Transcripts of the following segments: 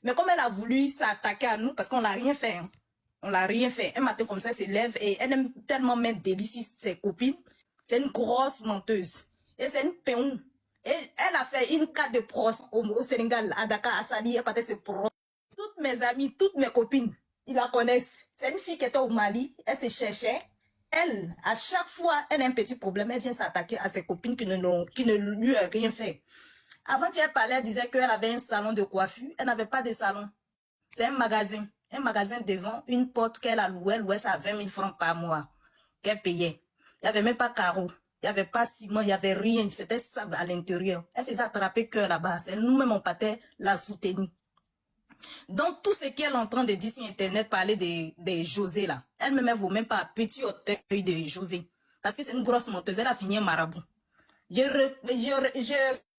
Mais comme elle a voulu s'attaquer à nous, parce qu'on l'a rien fait, hein. On l'a rien fait. Un matin comme ça, elle se lève et elle aime tellement mettre des délices ses copines. C'est une grosse menteuse. Et c'est une péon. Et elle a fait une carte de pros au Sénégal, à Dakar, à Sali, elle partait se pro. Toutes mes amies, toutes mes copines, ils la connaissent. C'est une fille qui était au Mali, elle se cherchait. Elle, à chaque fois, elle a un petit problème, elle vient s'attaquer à ses copines qui ne lui ont rien fait. Avant, elle parlait, elle disait qu'elle avait un salon de coiffure. Elle n'avait pas de salon. C'est un magasin devant une porte qu'elle a louée. Elle louait ça à 20 000 francs par mois qu'elle payait. Il n'y avait même pas carreau. Il n'y avait pas ciment, il n'y avait rien. C'était ça à l'intérieur. Elle faisait attraper cœur là-bas. C'est nous-mêmes, on partait la soutenir. Donc, tout ce qu'elle est en train de dire sur Internet, parler de José là, elle-même, elle ne vaut même pas un petit auteuil de José. Parce que c'est une grosse menteuse. Elle a fini un marabout. Je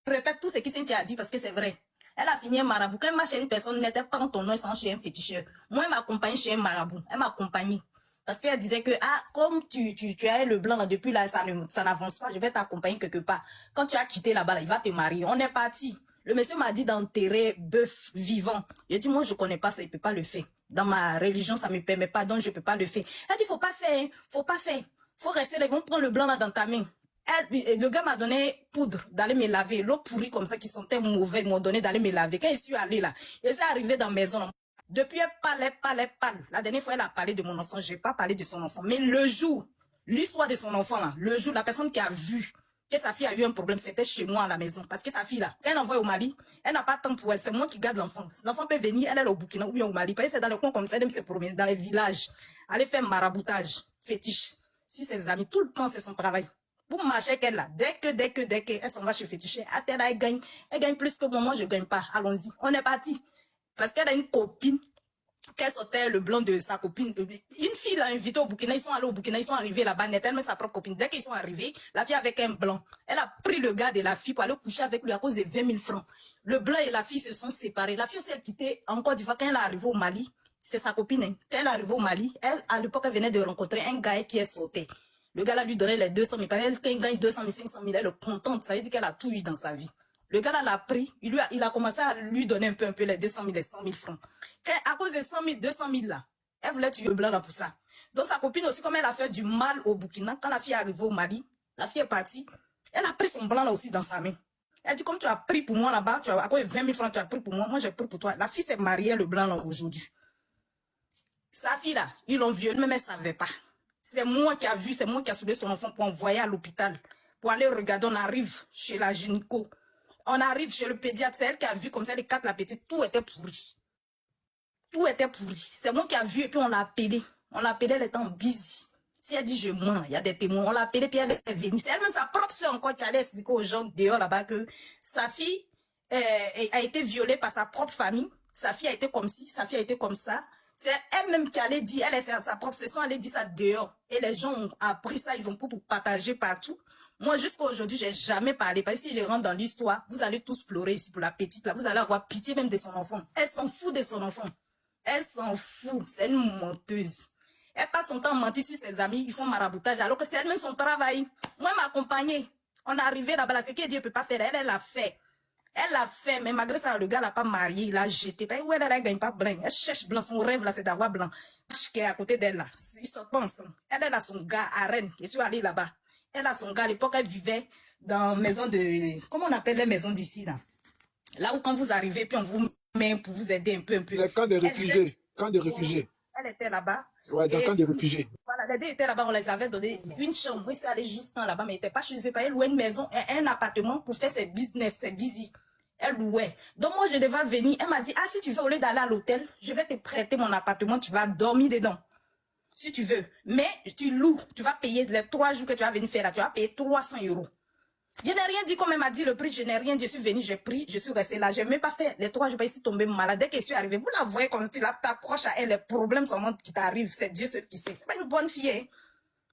répète tout ce que Cynthia a dit parce que c'est vrai. Elle a fini un marabout. Quand elle marche chez une personne, n'était pas ton nom et sans chez un féticheur. Moi, elle m'accompagne chez un marabout. Elle m'a accompagnée. Parce qu'elle disait que, ah, comme tu as le blanc là, depuis là, ça n'avance pas, je vais t'accompagner quelque part. Quand tu as quitté là-bas, là, il va te marier. On est parti. Le monsieur m'a dit d'enterrer bœuf vivant. Je dis, moi, je connais pas ça, il peut pas le faire. Dans ma religion, ça me permet pas, donc je peux pas le faire. Elle dit, faut pas faire, faut pas faire. Faut rester là, ils vont prendre le blanc là dans ta main. Le gars m'a donné poudre d'aller me laver. L'eau pourrie comme ça qui sentait mauvais, ils m'ont donné d'aller me laver. Quand je suis allée là, je suis arrivée dans la maison. Depuis, elle parlait. La dernière fois, elle a parlé de mon enfant. Je n'ai pas parlé de son enfant. Mais le jour, l'histoire de son enfant là, le jour, la personne qui a vu que sa fille a eu un problème, c'était chez moi à la maison. Parce que sa fille là, elle envoie au Mali, elle n'a pas de temps pour elle. C'est moi qui garde l'enfant. L'enfant peut venir, elle est au Burkina ou bien au Mali. Parce que c'est dans le coin comme ça, elle aime se promener dans les villages. Aller faire maraboutage, fétiche. Sur ses amis, tout le temps, c'est son travail. Pour marcher qu'elle là, dès que, elle s'en va chez féticher, elle gagne plus que moi, je gagne pas. Allons-y, on est parti. Parce qu'elle a une copine, qu'elle sortait le blanc de sa copine. Une fille l'a invitée au Burkina, ils sont allés au Burkina, ils sont arrivés là-bas, net, elle met sa propre copine. Dès qu'ils sont arrivés, la fille avec un blanc. Elle a pris le gars de la fille pour aller coucher avec lui à cause de 20 000 francs. Le blanc et la fille se sont séparés. La fille aussi a quitté en Côte d'Ivoire quand elle est arrivée au Mali. C'est sa copine, hein. Quand elle est arrivée au Mali, elle, à l'époque, elle venait de rencontrer un gars qui est sauté. Le gars là lui donnait les 200 000. Quand elle gagne 200 000, 500 000, elle est contente. Ça veut dire qu'elle a tout eu dans sa vie. Le gars là l'a pris, il a commencé à lui donner un peu les 200 000, les 100 000 francs. À cause de 100 000, 200 000 là, elle voulait tuer le blanc là pour ça. Donc sa copine aussi, comme elle a fait du mal au Burkina, quand la fille est arrivée au Mali, la fille est partie, elle a pris son blanc là aussi dans sa main. Elle dit, comme tu as pris pour moi là-bas, à cause de 20 000 francs, tu as pris pour moi, moi j'ai pris pour toi. La fille s'est mariée, le blanc là aujourd'hui. Sa fille là, ils l'ont violée, même elle ne savait pas. C'est moi qui a vu, c'est moi qui a soudé son enfant pour envoyer à l'hôpital. Pour aller regarder, on arrive chez la gynéco. On arrive chez le pédiatre, c'est elle qui a vu comme ça, les 4, la petite, tout était pourri. Tout était pourri. C'est moi qui a vu et puis on l'a appelé. On l'a appelé, elle était en busy. Si elle dit je mens, il y a des témoins. On l'a appelé puis elle est venue. C'est elle-même sa propre soeur encore qui allait expliquer aux gens dehors là-bas que sa fille a été violée par sa propre famille. Sa fille a été comme ci, sa fille a été comme ça. C'est elle-même qui allait dire, elle est sa propre session, elle allait dire ça dehors. Et les gens ont appris ça, ils ont pour partager partout. Moi, jusqu'à aujourd'hui, j'ai jamais parlé. Parce que si je rentre dans l'histoire, vous allez tous pleurer ici pour la petite là. Vous allez avoir pitié même de son enfant. Elle s'en fout de son enfant. Elle s'en fout. C'est une menteuse. Elle passe son temps à mentir sur ses amis. Ils font maraboutage alors que c'est elle-même son travail. Moi, elle m'a accompagnée. On est arrivé là-bas. Ce que Dieu ne peut pas faire, elle l'a fait. Elle l'a fait, mais malgré ça, le gars l'a pas marié, il l'a jeté. Ouais, elle gagne pas blanc. Elle cherche blanc. Son rêve, là, c'est d'avoir blanc. Qui est à côté d'elle, là. Ils sortent pas ensemble. Elle a son gars à Rennes. Je suis allée là-bas. Elle a son gars. À l'époque, elle vivait dans maison de... Comment on appelle les maisons d'ici, là? Là où quand vous arrivez, puis on vous met pour vous aider un peu. Les camps de réfugiés. Camps de réfugiés. Elle était là-bas. Ouais, dans le camp de réfugiés. Voilà, les deux étaient là-bas, on les avait donné une chambre. Ils sont allés juste là-bas, mais ils n'étaient pas chez eux. Elle louait une maison, un appartement pour faire ses business, ses busy. Elle louait. Donc moi, je devais venir. Elle m'a dit, ah, si tu veux, au lieu d'aller à l'hôtel, je vais te prêter mon appartement, tu vas dormir dedans. Si tu veux. Mais tu loues, tu vas payer les 3 jours que tu vas venir faire là, tu vas payer 300 €. Je n'ai rien dit comme elle m'a dit le prix, je n'ai rien dit, je suis venue, j'ai pris, je suis restée là, je n'ai même pas fait les 3 jours, je suis tombée malade. Dès que je suis arrivée, vous la voyez comme si tu t'approches à elle, les problèmes seulement qui t'arrivent, c'est Dieu seul qui sait. C'est pas une bonne fille, hein.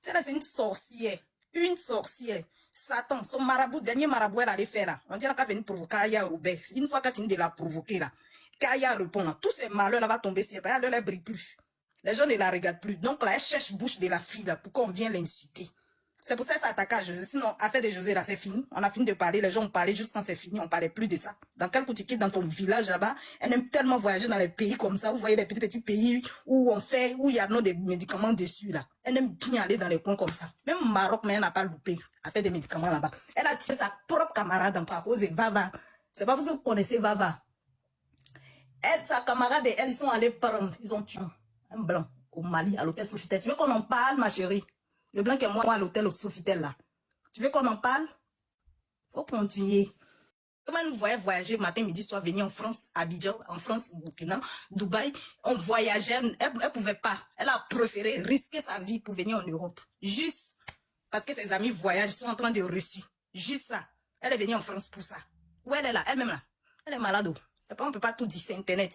C'est une sorcière. Une sorcière. Satan, son marabout, dernier marabout, elle allait faire là. On dirait qu'elle venir provoquer Kaya Robert. Une fois qu'elle finit de la provoquer là, Kaya répond là. Tous ces malheurs là va tomber sur elle. Elle ne brille plus. Les gens ne la regardent plus. Donc là, elle cherche bouche de la fille là pour qu'on vienne l'insulter. C'est pour ça qu'elle s'attaque à José. Sinon, affaire de José, là, c'est fini. On a fini de parler. Les gens ont parlé juste quand c'est fini. On parlait plus de ça. Dans quel coup tu quittes dans ton village là-bas, elle aime tellement voyager dans les pays comme ça. Vous voyez les petits pays où où il y a des médicaments dessus là. Elle aime bien aller dans les coins comme ça. Même au Maroc, mais elle n'a pas loupé. Elle fait des médicaments là-bas. Elle a tué sa propre camarade encore à cause de Vava. C'est pas vous connaissez Vava. Elle, sa camarade et elle, ils sont allés prendre. Ils ont tué un blanc au Mali, à l'hôtel Sofitel. Tu veux qu'on en parle, ma chérie? Le blanc qui est moi à l'hôtel Sofitel là. Tu veux qu'on en parle? Faut continuer. Comment nous voyons voyager matin, midi, soir, venir en France, Abidjan, en France, Burkina, Dubaï. On voyageait, elle pouvait pas. Elle a préféré risquer sa vie pour venir en Europe. Juste parce que ses amis voyagent, sont en train de reçu. Juste ça. Elle est venue en France pour ça. Où elle est là? Elle-même là. Elle est malade. On ne peut pas tout dire, c'est Internet.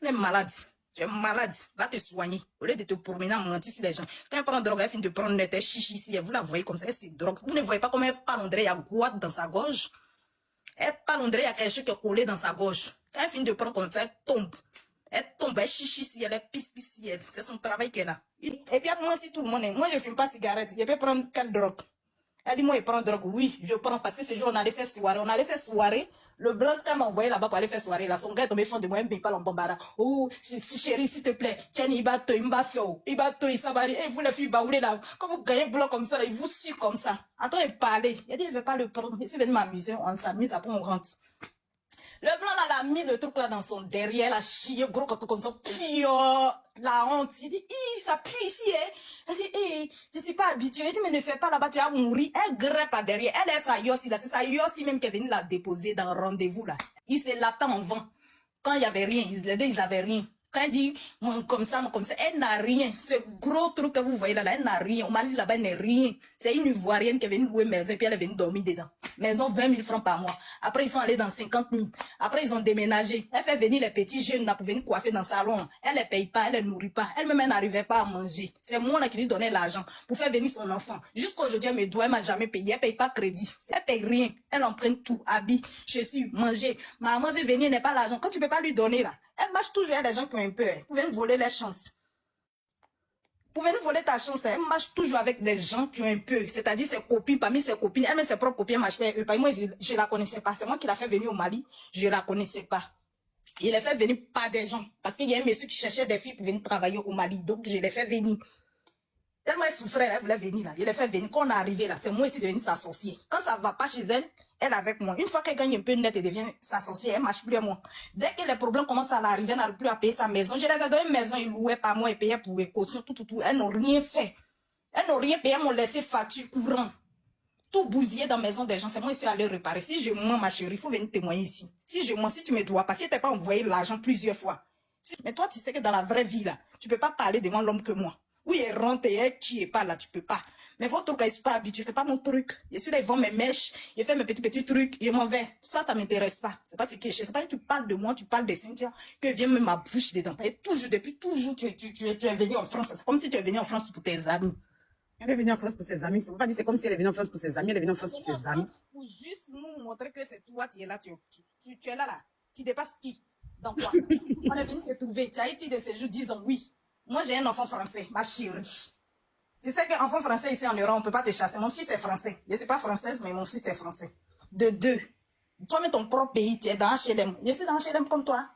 Elle est malade. Tu es malade. Va te soigner. Au lieu de te promener en mentir sur les gens. Quand elle prend drogue, elle finit de prendre des chichi ici. Vous la voyez comme ça, elle se drogue. Vous ne voyez pas comment elle parle, on dirait il y a goutte dans sa gorge. Elle parle, on dirait il y a quelque chose qui est collé dans sa gorge. Quand elle finit de prendre comme ça, elle tombe. Elle tombe, elle chichi si elle, elle pisse si elle. C'est son travail qu'elle a. Et puis moi, si tout le monde est, moi je ne fume pas cigarette. Je peux prendre quelle drogue? Elle dit, moi, je prends drogue. Oui, je prends parce que ce jour, on allait faire soirée. On allait faire soirée. Le blanc, quand m'a envoyé là-bas pour aller faire soirée, là, son gars est tombé fond de moi, il me parle en bombara. Oh, chérie, s'il te plaît, tiens, il va te, il s'en va, et vous les filles, baoulez là. Quand vous gagnez blanc comme ça, il vous suit comme ça. Attends, il parlait. Il a dit, je ne vais pas le prendre. Ici, venez m'amuser, on s'amuse, après on rentre. Le blanc là, il a mis le truc là dans son derrière, il a chié gros comme ça, puis la honte. Il dit, ça pue ici, hein. Elle dit, je ne suis pas habituée. Il dit, mais ne fais pas là-bas, tu vas mourir. Elle grimpe à derrière. Elle est sa yossi là. C'est sa yossi même qui est venue la déposer dans le rendez-vous là. Il s'est l'attend en vent. Quand il n'y avait rien, les deux, ils n'avaient rien. Quand elle dit, comme ça, elle n'a rien. Ce gros truc que vous voyez là, elle n'a rien. Au Mali, là-bas, elle n'a rien. C'est une Ivoirienne qui est venue louer maison et puis elle est venue dormir dedans. Maison, 20 000 francs par mois. Après, ils sont allés dans 50 000. Après, ils ont déménagé. Elle fait venir les petits jeunes là pour venir coiffer dans le salon. Elle ne les paye pas, elle ne les nourrit pas. Elle-même, elle n'arrivait pas à manger. C'est moi là qui lui donnais l'argent pour faire venir son enfant. Jusqu'aujourd'hui, elle me doit, elle m'a jamais payé. Elle ne paye pas crédit. Elle ne paye rien. Elle emprunte tout. Habits, chaussures, manger. Maman veut venir, n'est pas l'argent. Quand tu ne peux pas lui donner là, elle marche toujours avec les gens qui ont un peu. Vous pouvez nous voler les chances. Vous pouvez nous voler ta chance. Elle marche toujours avec des gens qui ont un peu. C'est-à-dire ses copines, parmi ses copines. Elle met ses propres copines, marche avec eux. Moi, je ne la connaissais pas. C'est moi qui l'ai fait venir au Mali. Je ne la connaissais pas. Il les fait venir par des gens. Parce qu'il y a un monsieur qui cherchait des filles pour venir travailler au Mali. Donc, je les fait venir. Tellement elle souffrait, elle voulait venir là. Il les fait venir. Quand on est arrivé là, c'est moi ici de venir s'associer. Quand ça ne va pas chez elle, elle avec moi. Une fois qu'elle gagne un peu net et devient s'associer, elle ne marche plus à moi. Dès que les problèmes commencent à l'arriver, elle n'arrive plus à payer sa maison. Je les ai donné une maison, ils louaient par mois et payaient pour les cautions, tout. Elles n'ont rien fait. Elles n'ont rien payé, elles m'ont laissé facture courant. Tout bousillé dans la maison des gens. C'est moi qui suis allée réparer. Si je mens, ma chérie, il faut venir témoigner ici. Si je mens, si tu me dois pas, si tu n'as pas envoyé l'argent plusieurs fois. Mais toi, tu sais que dans la vraie vie, là, tu ne peux pas parler devant l'homme que moi. Oui, elle rentre et elle qui est pas là, tu peux pas. Mais votre truc, je suis pas habituée, c'est pas mon truc. Je suis là, ils vendent mes mèches, je fais mes petits trucs, je m'en vais. Ça m'intéresse pas. C'est pas ce que je sais pas que tu parles de moi, tu parles de Cynthia, que vient même ma bouche dedans. Et toujours, depuis toujours, tu es venu en France. C'est comme si tu es venu en France pour tes amis. Elle est venue en France pour ses amis. C'est pas dit, c'est comme si elle est venue en France pour ses amis. Elle est venue en France pour ses amis. Pour juste nous montrer que c'est toi, tu es là, tu es là. Tu dépasses qui? Dans quoi? On est venu te trouver. Tu as été de séjour, disons oui. Moi, j'ai un enfant français, ma chérie. Tu sais qu'un enfant français ici en Europe, on ne peut pas te chasser. Mon fils est français. Je ne suis pas française, mais mon fils est français. De deux. Toi-même, ton propre pays, tu es dans HLM. Je suis dans HLM comme toi.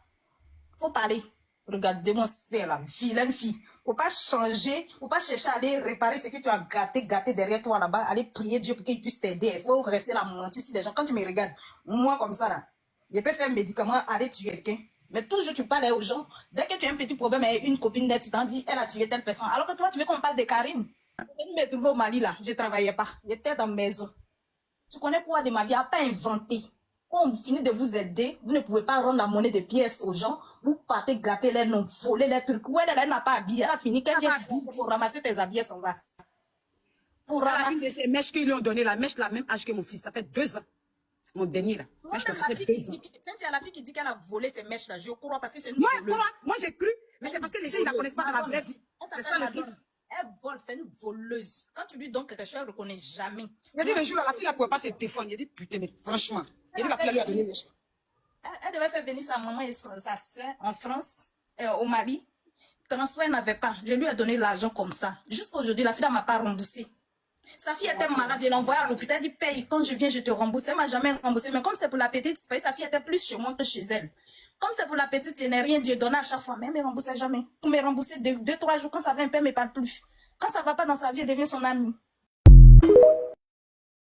Faut parler. Regardez-moi, c'est la vilaine fille. Faut pas changer, faut pas chercher à aller réparer ce que tu as gâté derrière toi là-bas, aller prier Dieu pour qu'il puisse t'aider. Il faut rester là, mentir si les gens, quand tu me regardes, moi comme ça là, je peux faire un médicament, aller tuer quelqu'un. Mais toujours tu parles aux gens. Dès que tu as un petit problème avec une copine nette, tu t'en dis, elle a tué telle personne. Alors que toi, tu veux qu'on parle de Karine. Je me trouvais au Mali là, je ne travaillais pas. J'étais dans la maison. Tu connais quoi de ma vie? À pas inventé. Quand on finit de vous aider, vous ne pouvez pas rendre la monnaie de pièces aux gens. Vous partez gâter les noms, voler les trucs. Ouais, elle n'a pas habillé. Elle a fini. Qu'elle vient pour ramasser tes habits, elle s'en va. Pour ramasser. Une de ces mèches qu'ils lui ont donné, la mèche la même âge que mon fils. Ça fait 2 ans. Mon dernier là. Mèche, ça fait 2 ans. C'est la fille qui dit qu'elle a volé ces mèches là. Je crois parce que c'est une voleuse. Moi j'ai cru. Mais c'est parce que les gens, ils la connaissent pas dans la vraie vie. C'est ça le truc. Elle vole, c'est une voleuse. Quand tu lui donnes quelque chose, elle ne reconnaît jamais. Il a dit le jour, la fille ne pouvait pas se défendre. Il a dit putain, mais franchement. Il a dit la fille lui a donné les choses. Elle devait faire venir sa maman et sa soeur en France, au Mali. Transfert, elle n'avait pas. Je lui ai donné l'argent comme ça. Jusqu'à aujourd'hui, la fille ne m'a pas remboursé. Sa fille était malade, je l'ai envoyée à l'hôpital, elle dit paye, quand je viens, je te rembourse. Elle m'a jamais remboursé, mais comme c'est pour la petite, sa fille était plus chez moi que chez elle. Comme c'est pour la petite, je n'ai rien Dieu donné à chaque fois, mais elle ne me remboursait jamais. Pour me rembourser 2-3 jours, quand ça va un peu, elle ne me parle plus. Quand ça ne va pas dans sa vie, elle devient son amie.